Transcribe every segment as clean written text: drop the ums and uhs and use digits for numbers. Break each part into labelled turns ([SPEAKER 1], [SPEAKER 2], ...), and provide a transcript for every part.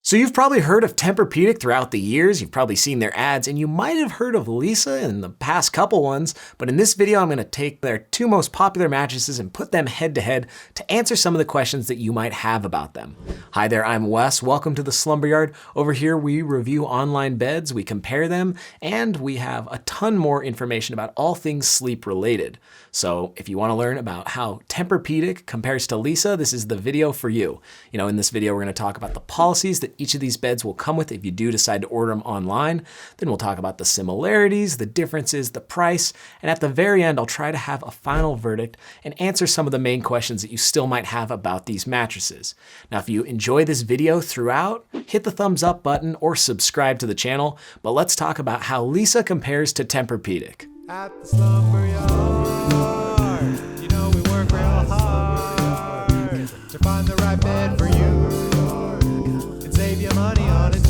[SPEAKER 1] So you've probably heard of TempurPedic throughout the years, you've probably seen their ads, and you might have heard of Leesa in the past couple ones, but in this video I'm going to take their two most popular mattresses and put them head to head to answer some of the questions that you might have about them. Hi there, I'm Wes, welcome to the Slumber Yard. Over here we review online beds, we compare them, and we have a ton more information about all things sleep related. So if you want to learn about how TempurPedic compares to Leesa, this is the video for you. In this video we're going to talk about the policies that each of these beds will come with if you do decide to order them online. Then we'll talk about the similarities, the differences, the price, and at the very end I'll try to have a final verdict and answer some of the main questions that you still might have about these mattresses. Now if you enjoy this video throughout, hit the thumbs up button or subscribe to the channel, but let's talk about how Leesa compares to TempurPedic.
[SPEAKER 2] At the Slumber Yard, we work real hard to find the right bed for you and save you money on it.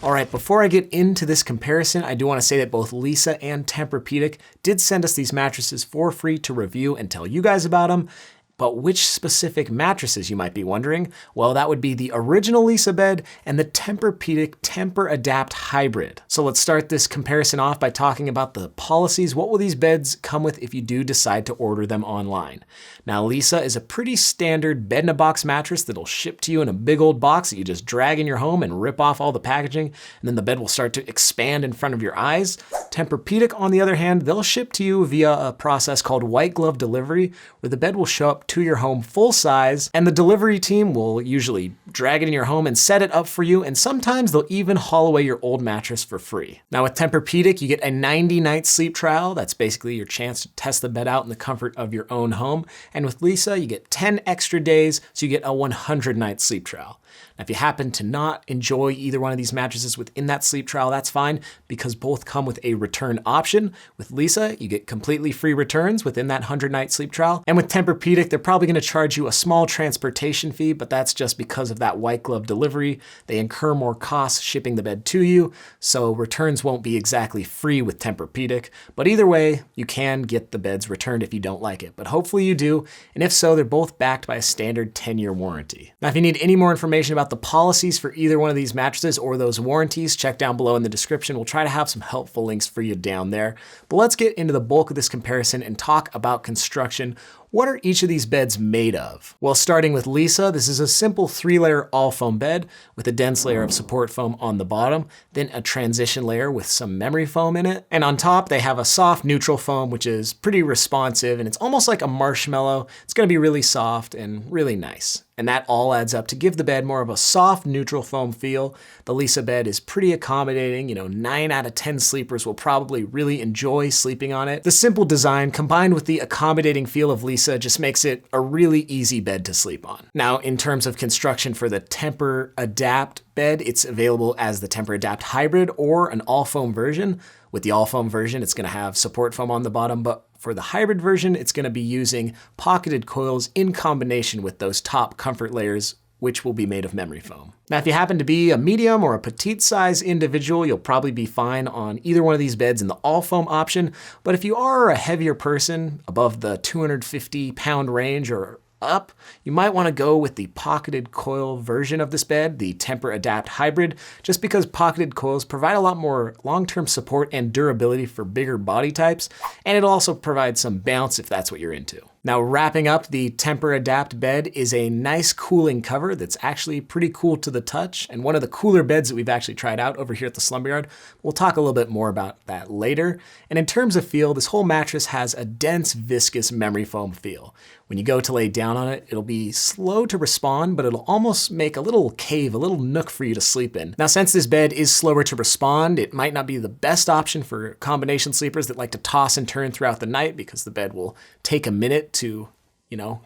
[SPEAKER 1] All right, before I get into this comparison, I do want to say that both Leesa and TempurPedic did send us these mattresses for free to review and tell you guys about them. But which specific mattresses, you might be wondering? Well, that would be the original Leesa bed and the TempurPedic TempurAdapt Hybrid. So let's start this comparison off by talking about the policies. What will these beds come with if you do decide to order them online? Now, Leesa is a pretty standard bed-in-a-box mattress that'll ship to you in a big old box that you just drag in your home and rip off all the packaging, and then the bed will start to expand in front of your eyes. TempurPedic, on the other hand, they'll ship to you via a process called white glove delivery, where the bed will show up to your home full size, and the delivery team will usually drag it in your home and set it up for you, and sometimes they'll even haul away your old mattress for free. Now with TempurPedic, you get a 90-night sleep trial. That's basically your chance to test the bed out in the comfort of your own home. And with Leesa, you get 10 extra days, so you get a 100-night sleep trial. Now, if you happen to not enjoy either one of these mattresses within that sleep trial, that's fine, because both come with a return option. With Leesa, you get completely free returns within that 100-night sleep trial. And with TempurPedic, they're probably going to charge you a small transportation fee, but that's just because of that white glove delivery. They incur more costs shipping the bed to you, so returns won't be exactly free with TempurPedic. But either way, you can get the beds returned if you don't like it, but hopefully you do. And if so, they're both backed by a standard 10-year warranty. Now, if you need any more information about the policies for either one of these mattresses or those warranties, check down below in the description. We'll try to have some helpful links for you down there. But let's get into the bulk of this comparison and talk about construction. What are each of these beds made of? Well, starting with Leesa, this is a simple 3-layer all-foam bed with a dense layer of support foam on the bottom, then a transition layer with some memory foam in it. And on top, they have a soft neutral foam, which is pretty responsive, and it's almost like a marshmallow. It's gonna be really soft and really nice. And that all adds up to give the bed more of a soft neutral foam feel. The Leesa bed is pretty accommodating. 9 out of 10 sleepers will probably really enjoy sleeping on it. The simple design combined with the accommodating feel of Leesa just makes it a really easy bed to sleep on. Now, in terms of construction for the TempurAdapt bed, it's available as the TempurAdapt Hybrid or an all-foam version. With the all-foam version, it's gonna have support foam on the bottom, but for the hybrid version, it's gonna be using pocketed coils in combination with those top comfort layers, which will be made of memory foam. Now, if you happen to be a medium or a petite size individual, you'll probably be fine on either one of these beds in the all foam option. But if you are a heavier person above the 250-pound range or up, you might want to go with the pocketed coil version of this bed, the TempurAdapt Hybrid, just because pocketed coils provide a lot more long-term support and durability for bigger body types, and it'll also provide some bounce if that's what you're into. Now, wrapping up the TempurAdapt bed is a nice cooling cover that's actually pretty cool to the touch, and one of the cooler beds that we've actually tried out over here at the Slumber Yard. We'll talk a little bit more about that later. And in terms of feel, this whole mattress has a dense, viscous memory foam feel. When you go to lay down on it, it'll be slow to respond, but it'll almost make a little cave, a little nook for you to sleep in. Now, since this bed is slower to respond, it might not be the best option for combination sleepers that like to toss and turn throughout the night because the bed will take a minute to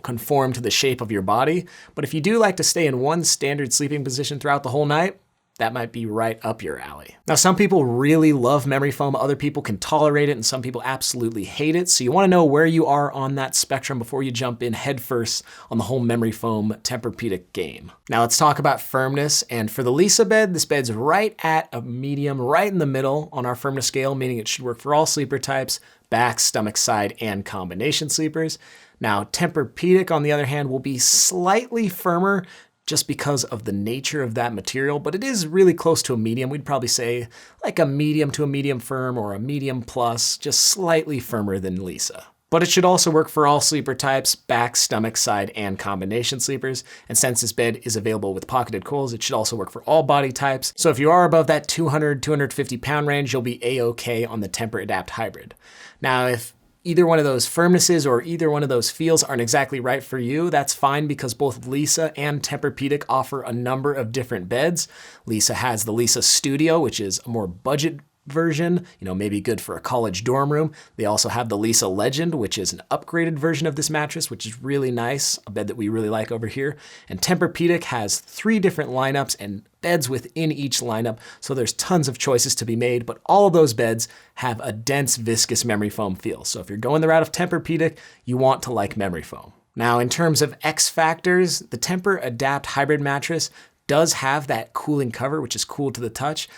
[SPEAKER 1] conform to the shape of your body. But if you do like to stay in one standard sleeping position throughout the whole night, that might be right up your alley. Now, some people really love memory foam, other people can tolerate it, and some people absolutely hate it. So you wanna know where you are on that spectrum before you jump in headfirst on the whole memory foam TempurPedic game. Now let's talk about firmness. And for the Leesa bed, this bed's right at a medium, right in the middle on our firmness scale, meaning it should work for all sleeper types, back, stomach, side, and combination sleepers. Now, TempurPedic, on the other hand, will be slightly firmer just because of the nature of that material, but it is really close to a medium. We'd probably say like a medium to a medium firm or a medium plus, just slightly firmer than Leesa. But it should also work for all sleeper types, back, stomach, side, and combination sleepers. And since this bed is available with pocketed coils, it should also work for all body types. So if you are above that 200, 250 pound range, you'll be A-okay on the TempurAdapt Hybrid. Now, if either one of those firmnesses or either one of those feels aren't exactly right for you, that's fine because both Leesa and TempurPedic offer a number of different beds. Leesa has the Leesa Studio, which is a more budget version, maybe good for a college dorm room. They also have the Leesa Legend, which is an upgraded version of this mattress, which is really nice, a bed that we really like over here. And TempurPedic has 3 different lineups and beds within each lineup, so there's tons of choices to be made, but all of those beds have a dense, viscous memory foam feel. So if you're going the route of TempurPedic, you want to like memory foam. Now, in terms of X factors, the TempurAdapt Hybrid mattress does have that cooling cover, which is cool to the touch.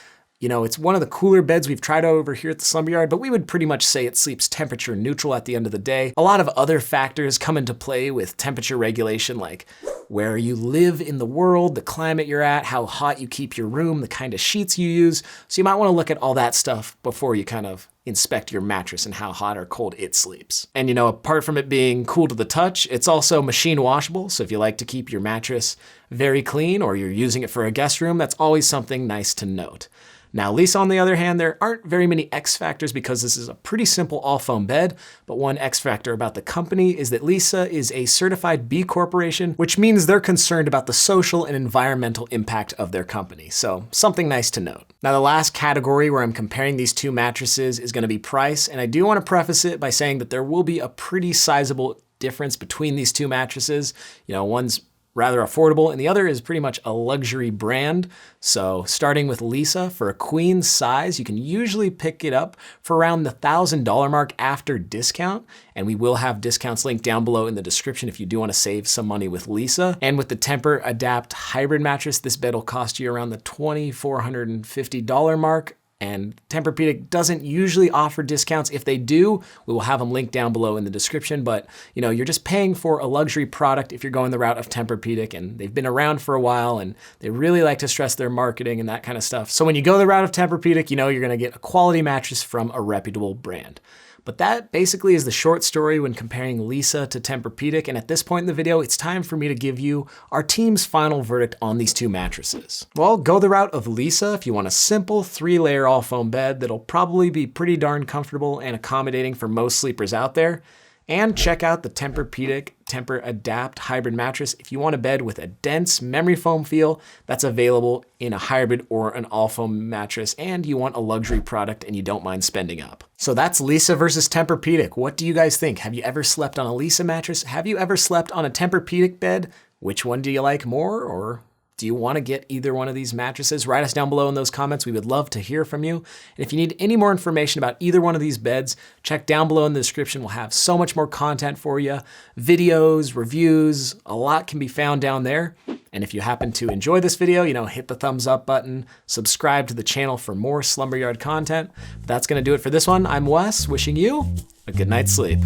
[SPEAKER 1] It's one of the cooler beds we've tried over here at the Slumber Yard, but we would pretty much say it sleeps temperature neutral at the end of the day. A lot of other factors come into play with temperature regulation, like where you live in the world, the climate you're at, how hot you keep your room, the kind of sheets you use. So you might want to look at all that stuff before you kind of inspect your mattress and how hot or cold it sleeps. And apart from it being cool to the touch, it's also machine washable. So if you like to keep your mattress very clean or you're using it for a guest room, that's always something nice to note. Now, Leesa, on the other hand, there aren't very many X factors because this is a pretty simple all-foam bed, but one X factor about the company is that Leesa is a certified B Corporation, which means they're concerned about the social and environmental impact of their company, so something nice to note. Now, the last category where I'm comparing these two mattresses is going to be price, and I do want to preface it by saying that there will be a pretty sizable difference between these two mattresses. One's rather affordable, and the other is pretty much a luxury brand. So starting with Leesa, for a queen size, you can usually pick it up for around the $1,000 mark after discount. And we will have discounts linked down below in the description if you do want to save some money with Leesa. And with the TempurAdapt Hybrid mattress, this bed will cost you around the $2,450 mark. And TempurPedic doesn't usually offer discounts. If they do, we will have them linked down below in the description. But you're just paying for a luxury product if you're going the route of TempurPedic, and they've been around for a while and they really like to stress their marketing and that kind of stuff. So when you go the route of TempurPedic, you're gonna get a quality mattress from a reputable brand. But that basically is the short story when comparing Leesa to TempurPedic, and at this point in the video, it's time for me to give you our team's final verdict on these two mattresses. Well, go the route of Leesa if you want a simple 3-layer all-foam bed that'll probably be pretty darn comfortable and accommodating for most sleepers out there. And check out the TempurPedic TempurAdapt Hybrid mattress if you want a bed with a dense memory foam feel that's available in a hybrid or an all-foam mattress, and you want a luxury product and you don't mind spending up. So that's Leesa versus TempurPedic. What do you guys think? Have you ever slept on a Leesa mattress? Have you ever slept on a TempurPedic bed? Which one do you like more, or do you want to get either one of these mattresses? Write us down below in those comments. We would love to hear from you. And if you need any more information about either one of these beds, check down below in the description. We'll have so much more content for you. Videos, reviews, a lot can be found down there. And if you happen to enjoy this video, hit the thumbs up button, subscribe to the channel for more Slumber Yard content. But that's gonna do it for this one. I'm Wes, wishing you a good night's sleep.